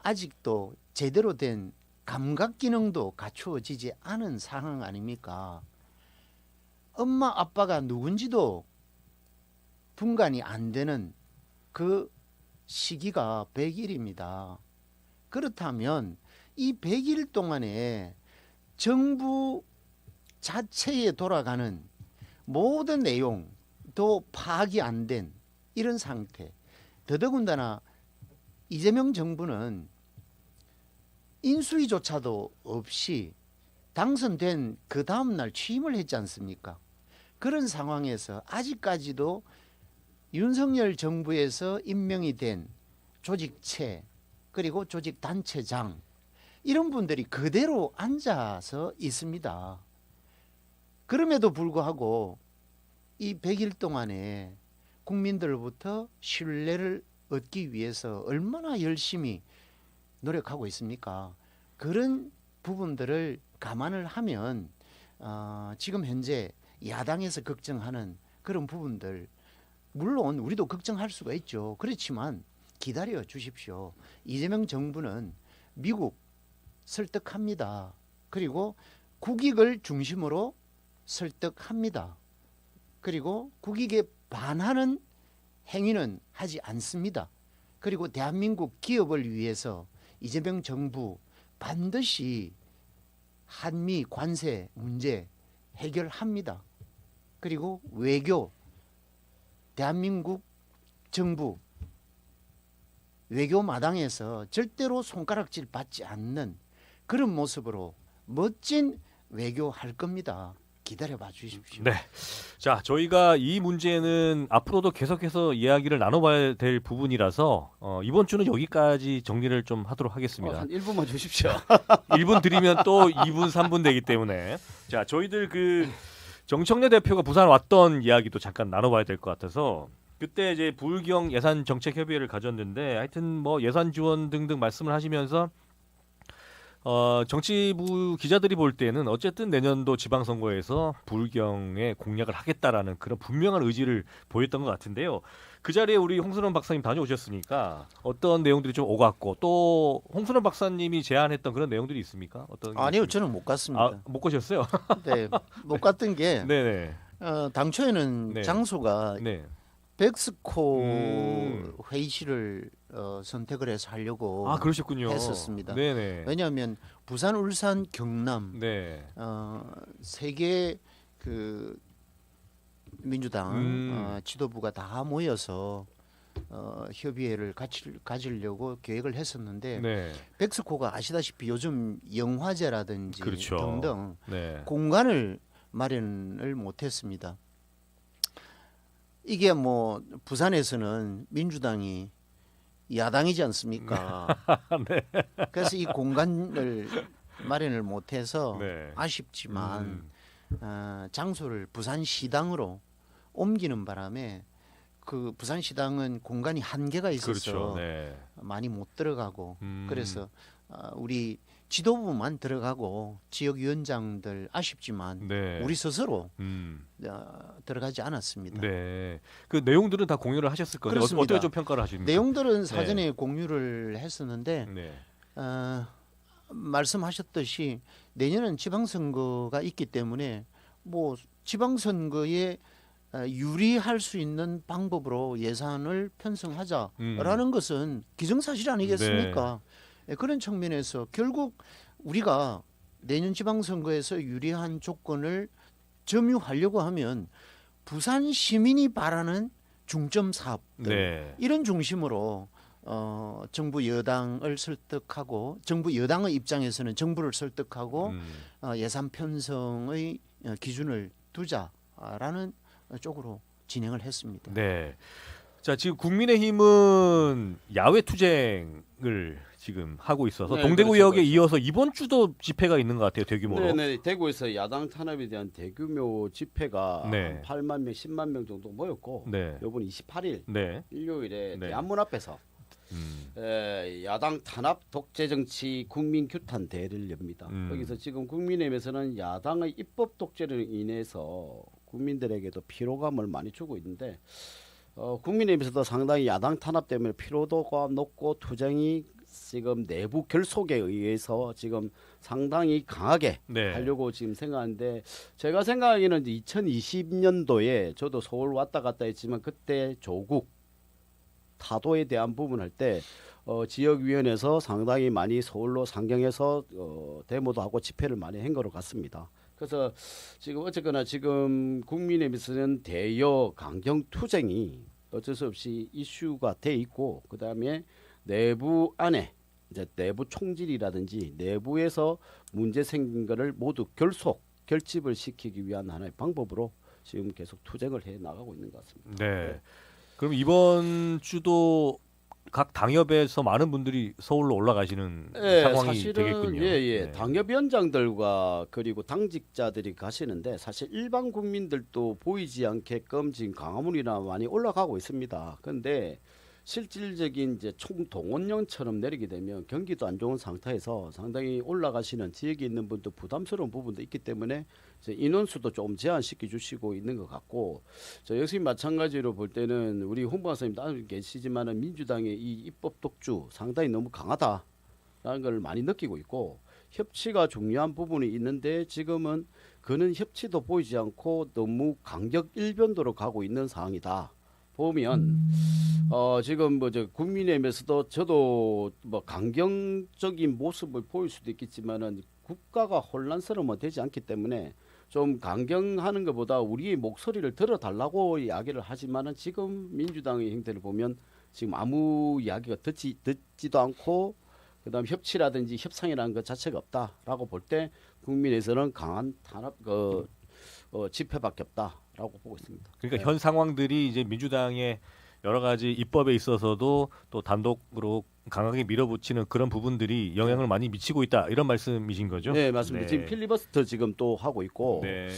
[SPEAKER 4] 아직도 제대로 된 감각 기능도 갖추어지지 않은 상황 아닙니까? 엄마 아빠가 누군지도 분간이 안 되는 그 시기가 100일입니다. 그렇다면 이 100일 동안에 정부 자체에 돌아가는 모든 내용도 파악이 안 된 이런 상태. 더더군다나 이재명 정부는 인수위조차도 없이 당선된 그 다음 날 취임을 했지 않습니까? 그런 상황에서 아직까지도 윤석열 정부에서 임명이 된 조직체 그리고 조직단체장 이런 분들이 그대로 앉아서 있습니다. 그럼에도 불구하고 이 100일 동안에 국민들로부터 신뢰를 얻기 위해서 얼마나 열심히 노력하고 있습니까? 그런 부분들을 감안을 하면 지금 현재 야당에서 걱정하는 그런 부분들 물론 우리도 걱정할 수가 있죠. 그렇지만 기다려 주십시오. 이재명 정부는 미국 설득합니다. 그리고 국익을 중심으로 설득합니다. 그리고 국익에 반하는 행위는 하지 않습니다. 그리고 대한민국 기업을 위해서 이재명 정부 반드시 한미 관세 문제 해결합니다. 그리고 외교 대한민국 정부 외교 마당에서 절대로 손가락질 받지 않는 그런 모습으로 멋진 외교할 겁니다. 기다려봐 주십시오.
[SPEAKER 2] 네. 자, 저희가 이 문제는 앞으로도 계속해서 이야기를 나눠봐야 될 부분이라서 이번 주는 여기까지 정리를 좀 하도록 하겠습니다.
[SPEAKER 3] 한 1분만 주십시오.
[SPEAKER 2] 1분 드리면 또 2분, 3분 되기 때문에 자, 저희들 그 정청래 대표가 부산 왔던 이야기도 잠깐 나눠봐야 될 것 같아서 그때 이제 부울경 예산 정책 협의회를 가졌는데 하여튼 뭐 예산 지원 등등 말씀을 하시면서 정치부 기자들이 볼 때는 어쨌든 내년도 지방선거에서 부울경의 공략을 하겠다라는 그런 분명한 의지를 보였던 것 같은데요. 그 자리에 우리 홍순원 박사님 다녀오셨으니까 어떤 내용들이 좀 오갔고 또 홍순원 박사님이 제안했던 그런 내용들이 있습니까? 어떤
[SPEAKER 4] 아니요, 저는 못 갔습니다.
[SPEAKER 2] 아, 못 가셨어요?
[SPEAKER 4] 네, 못 갔던 게
[SPEAKER 2] 네네.
[SPEAKER 4] 당초에는
[SPEAKER 2] 네.
[SPEAKER 4] 장소가
[SPEAKER 2] 네.
[SPEAKER 4] 백스코 회의실을 선택을 해서 하려고
[SPEAKER 2] 아, 그러셨군요.
[SPEAKER 4] 했었습니다.
[SPEAKER 2] 네네.
[SPEAKER 4] 왜냐하면 부산, 울산, 경남
[SPEAKER 2] 네.
[SPEAKER 4] 세 개 그 민주당 지도부가 다 모여서 협의회를 가지려고 계획을 했었는데
[SPEAKER 2] 네.
[SPEAKER 4] 백스코가 아시다시피 요즘 영화제라든지
[SPEAKER 2] 그렇죠.
[SPEAKER 4] 등등
[SPEAKER 2] 네.
[SPEAKER 4] 공간을 마련을 못했습니다. 이게 뭐 부산에서는 민주당이 야당이지 않습니까?
[SPEAKER 2] 네.
[SPEAKER 4] 그래서 이 공간을 마련을 못해서
[SPEAKER 2] 네.
[SPEAKER 4] 아쉽지만 장소를 부산시당으로 옮기는 바람에 그 부산시당은 공간이 한계가 있어서
[SPEAKER 2] 그렇죠. 네.
[SPEAKER 4] 많이 못 들어가고
[SPEAKER 2] 음.
[SPEAKER 4] 그래서 우리 지도부만 들어가고 지역위원장들 아쉽지만
[SPEAKER 2] 네.
[SPEAKER 4] 우리 스스로
[SPEAKER 2] 음.
[SPEAKER 4] 들어가지 않았습니다.
[SPEAKER 2] 네. 그 내용들은 다 공유를 하셨을 거예요.
[SPEAKER 4] 그렇습니다.
[SPEAKER 2] 어떻게 좀 평가를 하십니까?
[SPEAKER 4] 내용들은 사전에 공유를 했었는데
[SPEAKER 2] 네.
[SPEAKER 4] 말씀하셨듯이 내년은 지방선거가 있기 때문에 뭐 지방선거에 유리할 수 있는 방법으로 예산을 편성하자라는 것은 기정사실 아니겠습니까? 네, 그런 측면에서 결국 우리가 내년 지방선거에서 유리한 조건을 점유하려고 하면 부산 시민이 바라는 중점 사업들
[SPEAKER 2] 네.
[SPEAKER 4] 이런 중심으로 정부 여당을 설득하고 정부 여당의 입장에서는 정부를 설득하고 예산 편성의 기준을 두자라는 쪽으로 진행을 했습니다.
[SPEAKER 2] 네. 자, 지금 국민의힘은 야외 투쟁을 지금 하고 있어서
[SPEAKER 3] 네,
[SPEAKER 2] 동대구역에
[SPEAKER 3] 그렇죠.
[SPEAKER 2] 이어서 이번 주도 집회가 있는 것 같아요. 대규모로.
[SPEAKER 3] 네, 대구에서 야당 탄압에 대한 대규모 집회가
[SPEAKER 2] 네.
[SPEAKER 3] 한 8만 명, 10만 명 정도 모였고
[SPEAKER 2] 네.
[SPEAKER 3] 이번 28일
[SPEAKER 2] 네.
[SPEAKER 3] 일요일에
[SPEAKER 2] 네.
[SPEAKER 3] 대한문 앞에서 야당 탄압 독재 정치 국민 규탄 대회를 엽니다. 여기서 지금 국민의힘에서는 야당의 입법 독재로 인해서 국민들에게도 피로감을 많이 주고 있는데 국민의힘에서도 상당히 야당 탄압 때문에 피로도가 높고 투쟁이 지금 내부 결속에 의해서 지금 상당히 강하게
[SPEAKER 2] 네.
[SPEAKER 3] 하려고 지금 생각하는데 제가 생각하기에는 2020년도에 저도 서울 왔다 갔다 했지만 그때 조국 타도에 대한 부분 할 때 지역위원회에서 상당히 많이 서울로 상경해서 데모도 하고 집회를 많이 한 거로 같습니다. 그래서 지금 어쨌거나 지금 국민의힘에서는 대여 강경 투쟁이 어쩔 수 없이 이슈가 돼 있고 그다음에 내부 안에 이제 내부 총질이라든지 내부에서 문제 생긴 거를 모두 결집을 시키기 위한 하나의 방법으로 지금 계속 투쟁을 해 나가고 있는 것 같습니다.
[SPEAKER 2] 네. 그럼 이번 주도 각 당협에서 많은 분들이 서울로 올라가시는 상황이
[SPEAKER 3] 사실은
[SPEAKER 2] 되겠군요. 네.
[SPEAKER 3] 당협위원장들과 그리고 당직자들이 가시는데 사실 일반 국민들도 보이지 않게끔 지금 광화문이나 많이 올라가고 있습니다. 그런데 실질적인 이제 총동원령처럼 내리게 되면 경기도 안 좋은 상태에서 상당히 올라가시는 지역에 있는 분도 부담스러운 부분도 있기 때문에 이제 인원수도 조금 제한시켜 주시고 있는 것 같고 저 역시 마찬가지로 볼 때는 우리 홍보관사님도 알고 계시지만은 민주당의 이 입법 독주 상당히 너무 강하다라는 걸 많이 느끼고 있고 협치가 중요한 부분이 있는데 지금은 그는 협치도 보이지 않고 너무 강력 일변도로 가고 있는 상황이다. 보면 지금 뭐 저 국민의힘에서도 저도 뭐 강경적인 모습을 보일 수도 있겠지만은 국가가 혼란스러우면 되지 않기 때문에 좀 강경하는 것보다 우리의 목소리를 들어달라고 이야기를 하지만은 지금 민주당의 행태를 보면 지금 아무 이야기가 듣지도 않고 그다음 협치라든지 협상이라는 것 자체가 없다라고 볼 때 국민에서는 강한 탄압 집회밖에 없다라고 보고 있습니다.
[SPEAKER 2] 그러니까 현 상황들이 이제 민주당의 여러 가지 입법에 있어서도 또 단독으로 강하게 밀어붙이는 그런 부분들이 영향을 많이 미치고 있다 이런 말씀이신 거죠?
[SPEAKER 3] 네, 맞습니다.
[SPEAKER 2] 네.
[SPEAKER 3] 지금 필리버스터 지금 또 하고 있고
[SPEAKER 2] 네.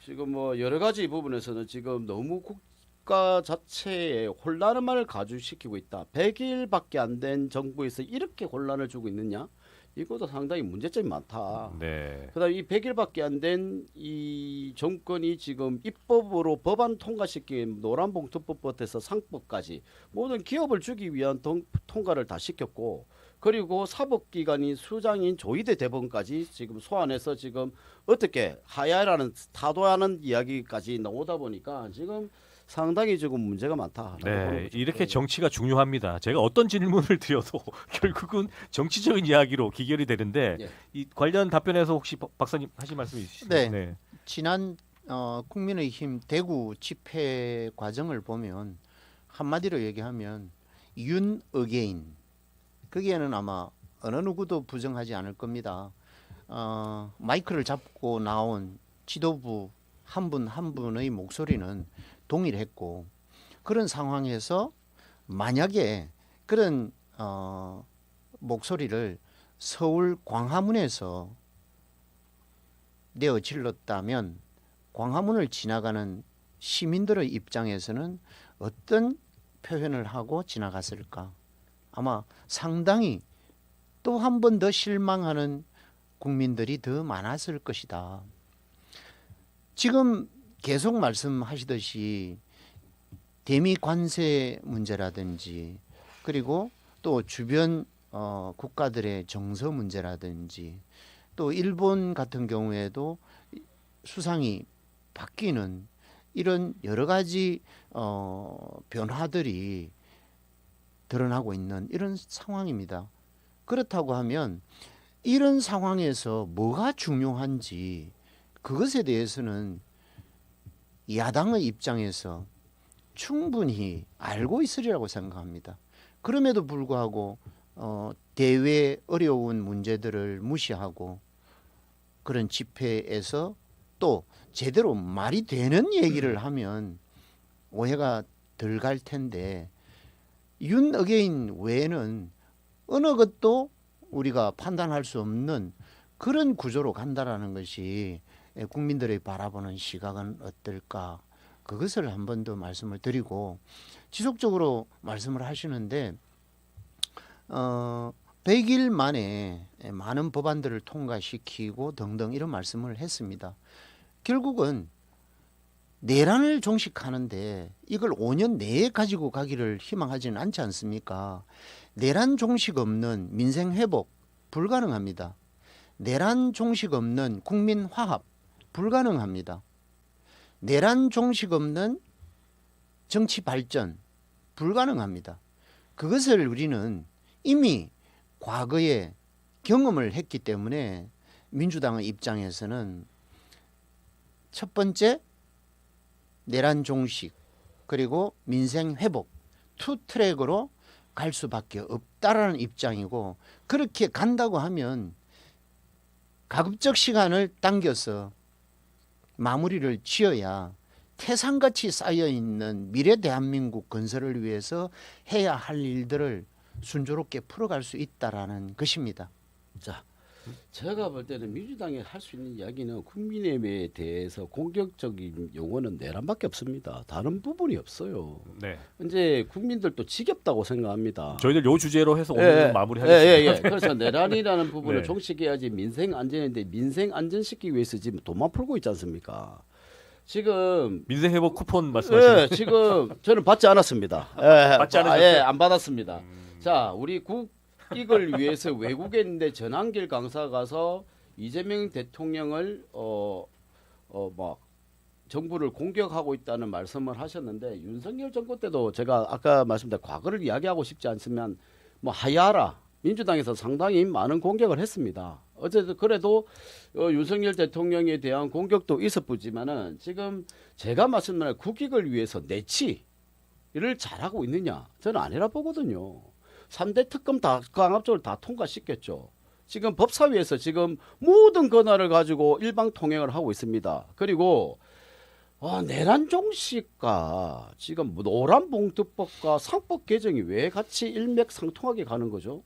[SPEAKER 3] 지금 뭐 여러 가지 부분에서는 지금 너무 국가 자체에 혼란을 가중시키고 있다. 100일밖에 안 된 정부에서 이렇게 혼란을 주고 있느냐? 이것도 상당히 문제점이 많다.
[SPEAKER 2] 네.
[SPEAKER 3] 그다음 이 100일밖에 안 된 이 정권이 지금 입법으로 법안 통과시킨 노란봉투법부터 상법까지 모든 기업을 주기 위한 통과를 다 시켰고 그리고 사법기관이 수장인 조희대 대법원까지 지금 소환해서 지금 어떻게 하야라는 타도하는 이야기까지 나오다 보니까 지금 상당히 지금 문제가 많다.
[SPEAKER 2] 네, 이렇게 정치가 중요합니다. 제가 어떤 질문을 드려도 결국은 정치적인 이야기로 기결이 되는데
[SPEAKER 3] 예.
[SPEAKER 2] 이 관련 답변에서 혹시 박사님 하실 말씀 있으시죠?
[SPEAKER 4] 네. 지난 국민의힘 대구 집회 과정을 보면 한마디로 얘기하면 윤 어게인. 거기에는 아마 어느 누구도 부정하지 않을 겁니다. 마이크를 잡고 나온 지도부 한 분 한 분의 목소리는 동일했고, 그런 상황에서 만약에 그런 목소리를 서울 광화문에서 내어 질렀다면 광화문을 지나가는 시민들의 입장에서는 어떤 표현을 하고 지나갔을까? 아마 상당히 또 한 번 더 실망하는 국민들이 더 많았을 것이다. 지금 계속 말씀하시듯이 대미 관세 문제라든지, 그리고 또 주변 국가들의 정서 문제라든지, 또 일본 같은 경우에도 수상이 바뀌는 이런 여러 가지 변화들이 드러나고 있는 이런 상황입니다. 그렇다고 하면 이런 상황에서 뭐가 중요한지 그것에 대해서는 야당의 입장에서 충분히 알고 있으리라고 생각합니다. 그럼에도 불구하고 대외 어려운 문제들을 무시하고 그런 집회에서 또 제대로 말이 되는 얘기를 하면 오해가 덜 갈 텐데, 윤 어게인 외에는 어느 것도 우리가 판단할 수 없는 그런 구조로 간다라는 것이 국민들의 바라보는 시각은 어떨까, 그것을 한 번 더 말씀을 드리고, 지속적으로 말씀을 하시는데 100일 만에 많은 법안들을 통과시키고 등등 이런 말씀을 했습니다. 결국은 내란을 종식하는데 이걸 5년 내에 가지고 가기를 희망하지는 않지 않습니까? 내란 종식 없는 민생 회복 불가능합니다. 내란 종식 없는 국민 화합 불가능합니다. 내란 종식 없는 정치 발전 불가능합니다. 그것을 우리는 이미 과거에 경험을 했기 때문에 민주당의 입장에서는 첫 번째 내란 종식, 그리고 민생 회복 투 트랙으로 갈 수밖에 없다라는 입장이고, 그렇게 간다고 하면 가급적 시간을 당겨서 마무리를 지어야 태산같이 쌓여있는 미래 대한민국 건설을 위해서 해야 할 일들을 순조롭게 풀어갈 수 있다라는 것입니다.
[SPEAKER 3] 자, 제가 볼 때는 민주당이 할 수 있는 이야기는 국민의힘에 대해서 공격적인 용어는 내란밖에 없습니다. 다른 부분이 없어요.
[SPEAKER 2] 네.
[SPEAKER 3] 이제 국민들도 지겹다고 생각합니다.
[SPEAKER 2] 저희들 요 주제로 해서 오늘 마무리하겠습니다.
[SPEAKER 3] 예. 그래서 내란이라는 부분을
[SPEAKER 2] 네.
[SPEAKER 3] 종식해야지 민생 안전인데, 민생 안전시키기 위해서 지금 돈만 풀고 있지 않습니까? 지금
[SPEAKER 2] 민생 회복 쿠폰 말씀하시는.
[SPEAKER 3] 예, 지금 저는 받지 않았습니다.
[SPEAKER 2] 받지 않으셨어요?
[SPEAKER 3] 예, 안 받았습니다. 자, 우리 국익을 위해서 외국에 있는데 전한길 강사 가서 이재명 대통령을 막 정부를 공격하고 있다는 말씀을 하셨는데, 윤석열 정부 때도 제가 아까 말씀드린 과거를 이야기하고 싶지 않으면 뭐 하야라 민주당에서 상당히 많은 공격을 했습니다. 어쨌든 그래도 윤석열 대통령에 대한 공격도 있었지만은 지금 제가 말씀드린 국익을 위해서 내치를 잘하고 있느냐, 저는 아니라 보거든요. 3대 특검 다 강압적으로 다 통과시켰죠. 지금 법사위에서 지금 모든 권한을 가지고 일방 통행을 하고 있습니다. 그리고 내란 종식과 지금 노란봉투법과 상법 개정이 왜 같이 일맥상통하게 가는 거죠?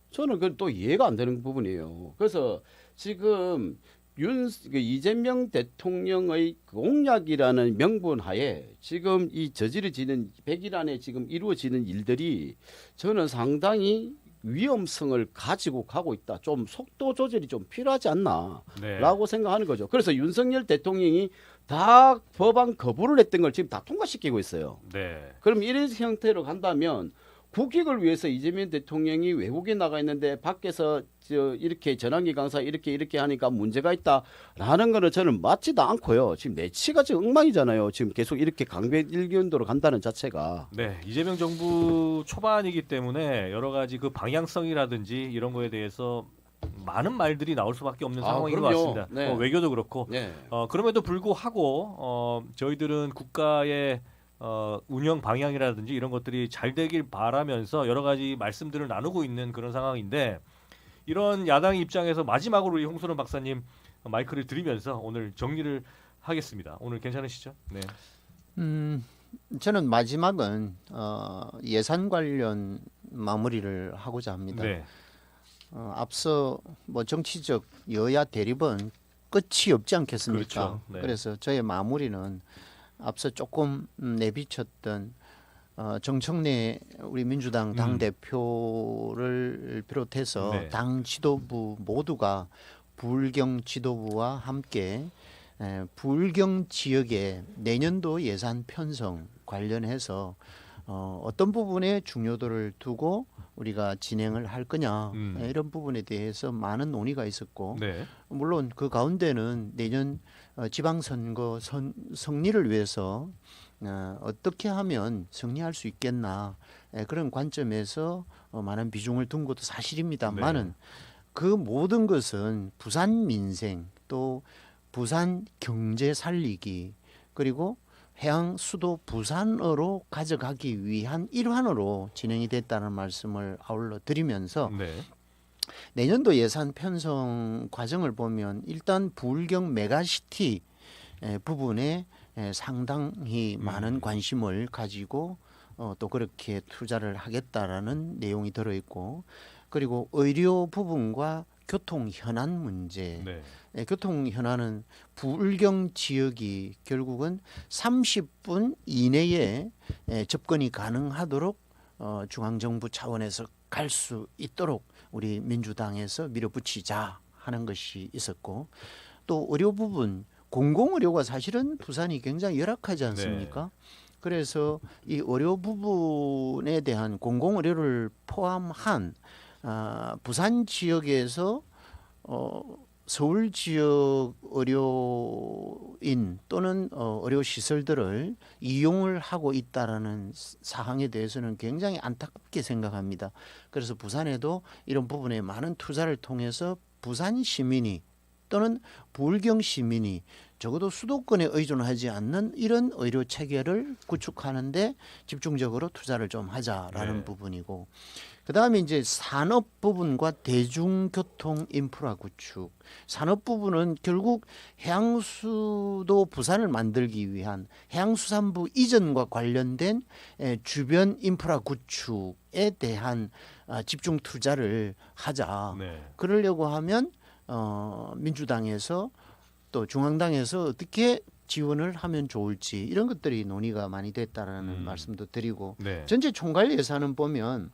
[SPEAKER 3] 저는 그 또 이해가 안 되는 부분이에요. 그래서 지금 이재명 대통령의 공약이라는 명분 하에 지금 이 저지러지는 100일 안에 지금 이루어지는 일들이 저는 상당히 위험성을 가지고 가고 있다. 좀 속도 조절이 좀 필요하지 않나라고 생각하는 거죠. 그래서 윤석열 대통령이 다 법안 거부를 했던 걸 지금 다 통과시키고 있어요.
[SPEAKER 2] 네.
[SPEAKER 3] 그럼 이런 형태로 간다면 국익을 위해서 이재명 대통령이 외국에 나가 있는데 밖에서 이렇게 전환기 강사 이렇게 하니까 문제가 있다라는 거는 저는 맞지도 않고요. 지금 내치가 지금 엉망이잖아요. 지금 계속 이렇게 강변일견도로 간다는 자체가.
[SPEAKER 2] 네, 이재명 정부 초반이기 때문에 여러 가지 그 방향성이라든지 이런 거에 대해서 많은 말들이 나올 수밖에 없는 상황인 것
[SPEAKER 3] 그럼요.
[SPEAKER 2] 같습니다.
[SPEAKER 3] 네.
[SPEAKER 2] 외교도 그렇고.
[SPEAKER 3] 네.
[SPEAKER 2] 그럼에도 불구하고 저희들은 국가의 운영 방향이라든지 이런 것들이 잘 되길 바라면서 여러 가지 말씀들을 나누고 있는 그런 상황인데 이런 야당 입장에서 마지막으로 우리 홍순원 박사님 마이크를 드리면서 오늘 정리를 하겠습니다. 오늘 괜찮으시죠? 네.
[SPEAKER 4] 저는 마지막은 예산 관련 마무리를 하고자 합니다.
[SPEAKER 2] 네.
[SPEAKER 4] 앞서 뭐 정치적 여야 대립은 끝이 없지 않겠습니까?
[SPEAKER 2] 그렇죠. 네.
[SPEAKER 4] 그래서 저의 마무리는 앞서 조금 내비쳤던 정청래 우리 민주당 당 대표를 비롯해서
[SPEAKER 2] 네.
[SPEAKER 4] 당 지도부 모두가 부울경 지도부와 함께 부울경 지역의 내년도 예산 편성 관련해서 어떤 부분에 중요도를 두고 우리가 진행을 할 거냐 이런 부분에 대해서 많은 논의가 있었고
[SPEAKER 2] 네.
[SPEAKER 4] 물론 그 가운데는 내년 지방선거 승리를 위해서 어떻게 하면 승리할 수 있겠나 그런 관점에서 많은 비중을 둔 것도 사실입니다만은
[SPEAKER 2] 네.
[SPEAKER 4] 그 모든 것은 부산 민생 또 부산 경제 살리기 그리고 해양 수도 부산으로 가져가기 위한 일환으로 진행이 됐다는 말씀을 아울러 드리면서
[SPEAKER 2] 네.
[SPEAKER 4] 내년도 예산 편성 과정을 보면 일단 부울경 메가시티 부분에 상당히 많은 관심을 가지고 또 그렇게 투자를 하겠다라는 내용이 들어있고 그리고 의료 부분과 교통 현안 문제
[SPEAKER 2] 네.
[SPEAKER 4] 교통 현안은 부울경 지역이 결국은 30분 이내에 접근이 가능하도록 중앙정부 차원에서 갈 수 있도록 우리 민주당에서 밀어붙이자 하는 것이 있었고 또 의료 부분 공공의료가 사실은 부산이 굉장히 열악하지 않습니까? 그래서 이 의료 부분에 대한 공공의료를 포함한 부산 지역에서 서울 지역 의료인 또는 의료 시설들을 이용을 하고 있다라는 사항에 대해서는 굉장히 안타깝게 생각합니다. 그래서 부산에도 이런 부분에 많은 투자를 통해서 부산 시민이 또는 부울경 시민이 적어도 수도권에 의존하지 않는 이런 의료 체계를 구축하는데 집중적으로 투자를 좀 하자라는 부분이고 그다음에 이제 산업 부분과 대중교통 인프라 구축. 산업 부분은 결국 해양수도 부산을 만들기 위한 해양수산부 이전과 관련된 주변 인프라 구축에 대한 집중 투자를 하자.
[SPEAKER 2] 네.
[SPEAKER 4] 그러려고 하면 민주당에서 또 중앙당에서 어떻게 지원을 하면 좋을지 이런 것들이 논의가 많이 됐다라는 말씀도 드리고
[SPEAKER 2] 네.
[SPEAKER 4] 전체 총괄 예산은 보면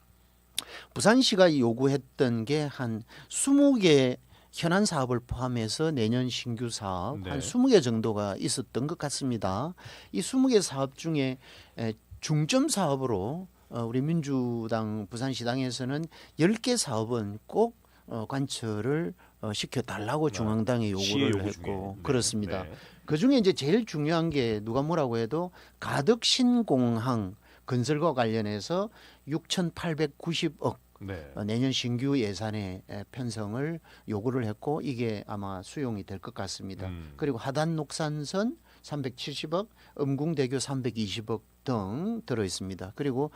[SPEAKER 4] 부산시가 요구했던 게 한 20개 현안 사업을 포함해서 내년 신규 사업 한 20개 정도가 있었던 것 같습니다. 이 20개 사업 중에 중점 사업으로 우리 민주당 부산시당에서는 10개 사업은 꼭 관철을 시켜달라고 중앙당에 요구를 했고 그렇습니다. 그중에 이제 제일 중요한 게 누가 뭐라고 해도 가덕 신공항 건설과 관련해서 6,890억 내년 신규 예산의 편성을 요구를 했고 이게 아마 수용이 될 것 같습니다. 그리고 하단 녹산선 370억, 음궁대교 320억 등 들어 있습니다. 그리고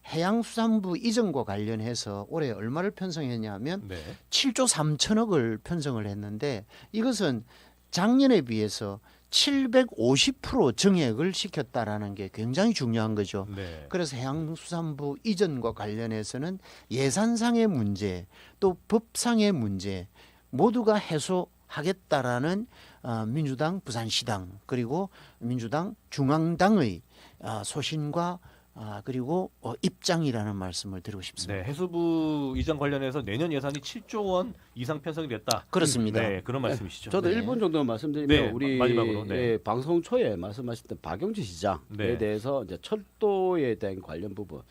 [SPEAKER 4] 해양수산부 이전과 관련해서 올해 얼마를 편성했냐면 7조 3천억을 편성을 했는데 이것은 작년에 비해서 750% 증액을 시켰다라는 게 굉장히 중요한 거죠. 그래서 해양수산부 이전과 관련해서는 예산상의 문제 또 법상의 문제 모두가 해소하겠다라는 민주당 부산시당 그리고 민주당 중앙당의 소신과 그리고 입장이라는 말씀을 드리고 싶습니다.
[SPEAKER 2] 네, 해수부 이전 관련해서 내년 예산이 7조 원 이상 편성이 됐다.
[SPEAKER 4] 그렇습니다.
[SPEAKER 2] 네, 그런 말씀이시죠.
[SPEAKER 3] 저도
[SPEAKER 4] 네.
[SPEAKER 3] 1분 정도 말씀드리면
[SPEAKER 2] 네,
[SPEAKER 3] 우리
[SPEAKER 2] 마지막으로,
[SPEAKER 3] 방송 초에 말씀하셨던 박용진 시장에 대해서 이제 철도에 대한 관련 부분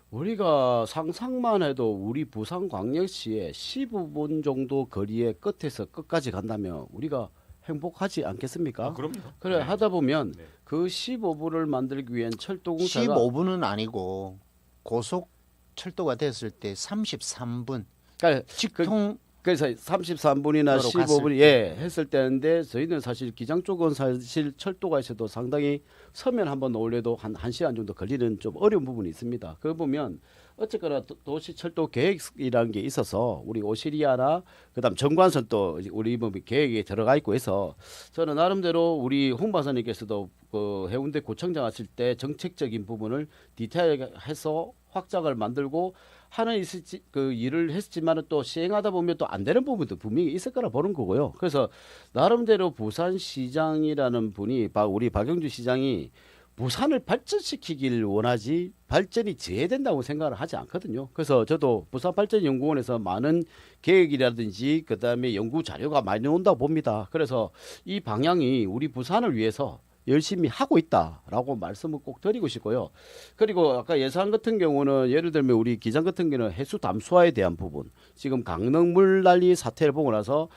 [SPEAKER 3] 우리가 상상만 해도 우리 부산광역시의 15분 정도 거리의 끝에서 끝까지 간다면 우리가 행복하지 않겠습니까?
[SPEAKER 2] 그럼요.
[SPEAKER 3] 그래 하다 보면 그 15분을 만들기 위한 철도 공사가
[SPEAKER 4] 15분은 아니고 고속 철도가 됐을 때 33분
[SPEAKER 3] 그러니까
[SPEAKER 4] 직통
[SPEAKER 3] 그래서 33분이나
[SPEAKER 4] 그러러
[SPEAKER 3] 15분 했을 때인데 저희는 사실 기장 쪽은 사실 철도가 있어도 상당히 서면 한번 올려도 한 1시간 정도 걸리는 좀 어려운 부분이 있습니다. 그거 보면 어쨌거나 도시 철도 계획이라는 게 있어서 우리 오시리아나 그다음 정관선 또 우리 뭐 계획에 들어가 있고 해서 저는 나름대로 우리 홍 박사님께서도 그 해운대 구청장 하실 때 정책적인 부분을 디테일해서 확장을 만들고 하는 그 일을 했지만은 또 시행하다 보면 또 안 되는 부분도 분명히 있을 거라 보는 거고요. 그래서 나름대로 부산시장이라는 분이 우리 박영주 시장이 부산을 발전시키길 원하지 발전이 지혜된다고 생각을 하지 않거든요. 그래서 저도 부산발전연구원에서 많은 계획이라든지 그다음에 연구 자료가 많이 나온다고 봅니다. 그래서 이 방향이 우리 부산을 위해서 열심히 하고 있다라고 말씀을 꼭 드리고 싶고요. 그리고 아까 예산 같은 경우는 예를 들면 우리 기장 같은 경우는 해수 담수화에 대한 부분, 지금 강릉물 난리 사태를 보고 나서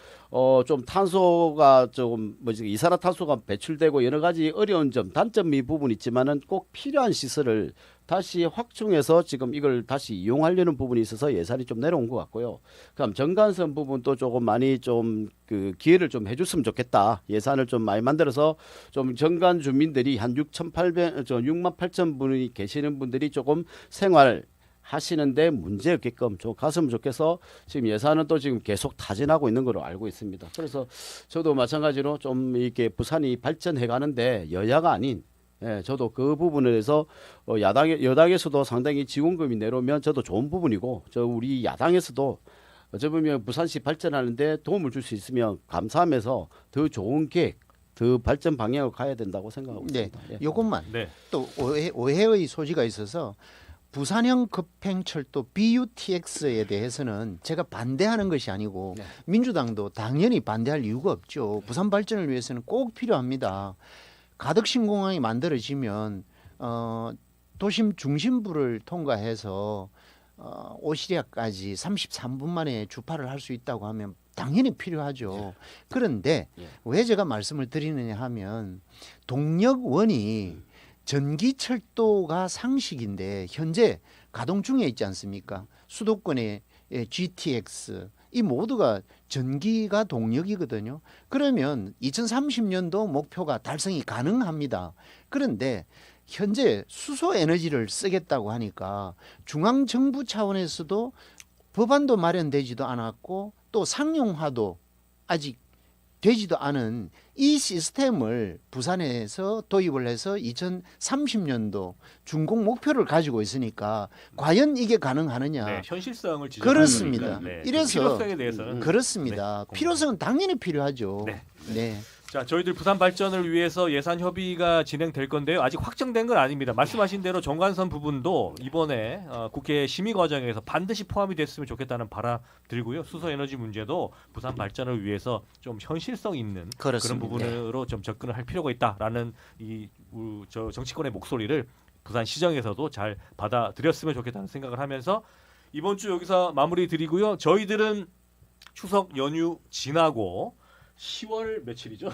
[SPEAKER 3] 좀 탄소가 조금 이산화탄소가 배출되고 여러 가지 어려운 점, 단점이 부분 있지만은 꼭 필요한 시설을 다시 확충해서 지금 이걸 다시 이용하려는 부분이 있어서 예산이 좀 내려온 것 같고요. 그럼 정관선 부분도 조금 많이 좀 그 기회를 좀 해줬으면 좋겠다. 예산을 좀 많이 만들어서 좀 정관 주민들이 한 6만 8천 분이 계시는 분들이 조금 생활 하시는데 문제 없게끔 좀 갔으면 좋겠어. 지금 예산은 또 지금 계속 타진하고 있는 걸로 알고 있습니다. 그래서 저도 마찬가지로 좀 이렇게 부산이 발전해 가는데 여야가 아닌 저도 그 부분에 대해서 여당에서도 상당히 지원금이 내려오면 저도 좋은 부분이고 우리 야당에서도 어찌 보면 부산시 발전하는데 도움을 줄 수 있으면 감사하면서 더 좋은 계획, 더 발전 방향으로 가야 된다고 생각하고 있습니다.
[SPEAKER 4] 네, 이것만
[SPEAKER 2] 네.
[SPEAKER 4] 또 오해의 소지가 있어서 부산형 급행철도 BUTX에 대해서는 제가 반대하는 것이 아니고 민주당도 당연히 반대할 이유가 없죠. 부산 발전을 위해서는 꼭 필요합니다. 가덕신공항이 만들어지면 도심 중심부를 통과해서 오시리아까지 33분 만에 주파를 할 수 있다고 하면 당연히 필요하죠. 그런데 왜 제가 말씀을 드리느냐 하면 동력원이 전기철도가 상식인데 현재 가동 중에 있지 않습니까? 수도권의 GTX 이 모두가 전기가 동력이거든요. 그러면 2030년도 목표가 달성이 가능합니다. 그런데 현재 수소 에너지를 쓰겠다고 하니까 중앙정부 차원에서도 법안도 마련되지도 않았고 또 상용화도 아직 되지도 않은 이 시스템을 부산에서 도입을 해서 2030년도 준공 목표를 가지고 있으니까 과연 이게 가능하느냐?
[SPEAKER 2] 네, 현실성을
[SPEAKER 4] 그렇습니다.
[SPEAKER 2] 네,
[SPEAKER 4] 이래서
[SPEAKER 2] 필요성에 대해서는
[SPEAKER 4] 그렇습니다.
[SPEAKER 2] 네,
[SPEAKER 4] 필요성은 당연히 필요하죠.
[SPEAKER 2] 네.
[SPEAKER 4] 네.
[SPEAKER 2] 자, 저희들 부산 발전을 위해서 예산 협의가 진행될 건데요. 아직 확정된 건 아닙니다. 말씀하신 대로 정관선 부분도 이번에 국회 심의 과정에서 반드시 포함이 됐으면 좋겠다는 바람 들고요. 수소 에너지 문제도 부산 발전을 위해서 좀 현실성 있는
[SPEAKER 4] 그렇습니다.
[SPEAKER 2] 그런 부분으로 좀 접근을 할 필요가 있다라는 저 정치권의 목소리를 부산 시정에서도 잘 받아들였으면 좋겠다는 생각을 하면서 이번 주 여기서 마무리 드리고요. 저희들은 추석 연휴 지나고 10월 며칠이죠?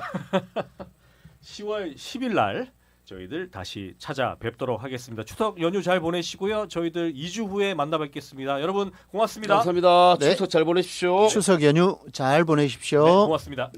[SPEAKER 2] 10월 10일 날 저희들 다시 찾아뵙도록 하겠습니다. 추석 연휴 잘 보내시고요. 저희들 2주 후에 만나 뵙겠습니다. 여러분 고맙습니다.
[SPEAKER 3] 감사합니다.
[SPEAKER 4] 네.
[SPEAKER 3] 추석 잘 보내십시오.
[SPEAKER 4] 추석 연휴 잘 보내십시오.
[SPEAKER 2] 네, 고맙습니다.